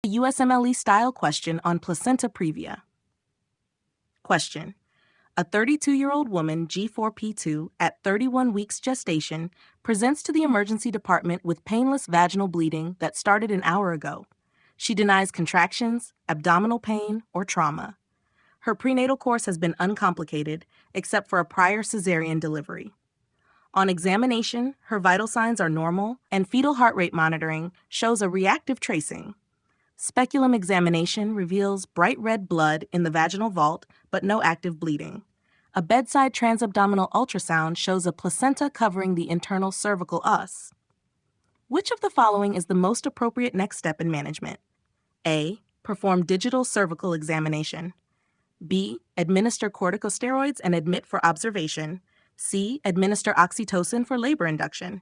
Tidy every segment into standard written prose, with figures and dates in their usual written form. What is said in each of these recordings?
USMLE style question on placenta previa. Question. A 32-year-old woman, G4P2, at 31 weeks gestation, presents to the emergency department with painless vaginal bleeding that started an hour ago. She denies contractions, abdominal pain, or trauma. Her prenatal course has been uncomplicated, except for a prior cesarean delivery. On examination, her vital signs are normal, and fetal heart rate monitoring shows a reactive tracing. Speculum examination reveals bright red blood in the vaginal vault, but no active bleeding. A bedside transabdominal ultrasound shows a placenta covering the internal cervical os. Which of the following is the most appropriate next step in management? A. Perform digital cervical examination. B. Administer corticosteroids and admit for observation. C. Administer oxytocin for labor induction.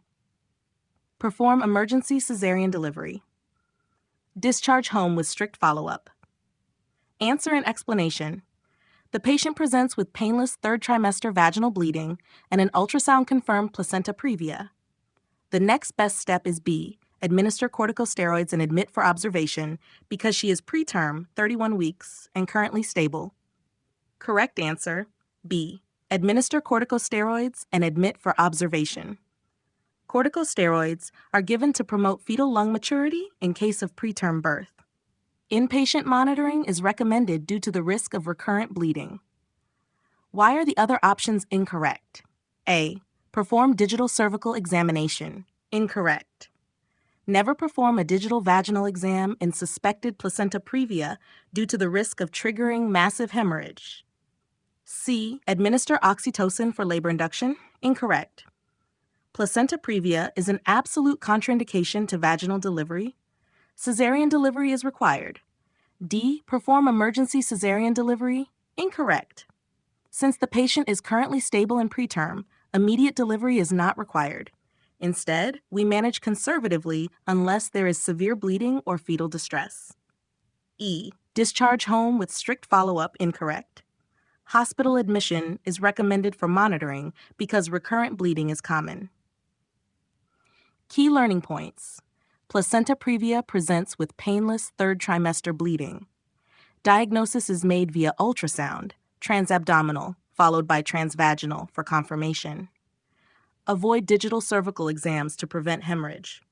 Perform emergency cesarean delivery. Discharge home with strict follow-up. Answer and explanation. The patient presents with painless third-trimester vaginal bleeding and an ultrasound-confirmed placenta previa. The next best step is B. Administer corticosteroids and admit for observation because she is preterm, 31 weeks, and currently stable. Correct answer, B. Administer corticosteroids and admit for observation. Corticosteroids are given to promote fetal lung maturity in case of preterm birth. Inpatient monitoring is recommended due to the risk of recurrent bleeding. Why are the other options incorrect? A. Perform digital cervical examination. Incorrect. Never perform a digital vaginal exam in suspected placenta previa due to the risk of triggering massive hemorrhage. C. Administer oxytocin for labor induction. Incorrect. Placenta previa is an absolute contraindication to vaginal delivery. Cesarean delivery is required. D. Perform emergency cesarean delivery. Incorrect. Since the patient is currently stable and preterm, immediate delivery is not required. Instead, we manage conservatively unless there is severe bleeding or fetal distress. E. Discharge home with strict follow-up. Incorrect. Hospital admission is recommended for monitoring because recurrent bleeding is common. Key learning points. Placenta previa presents with painless third trimester bleeding. Diagnosis is made via ultrasound, transabdominal, followed by transvaginal for confirmation. Avoid digital cervical exams to prevent hemorrhage.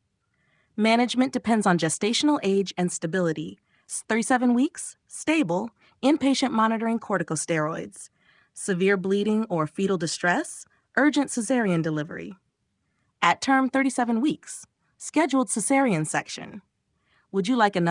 Management depends on gestational age and stability. 37 weeks, stable, inpatient monitoring corticosteroids. Severe bleeding or fetal distress, urgent cesarean delivery. At term 37 weeks, scheduled cesarean section. Would you like another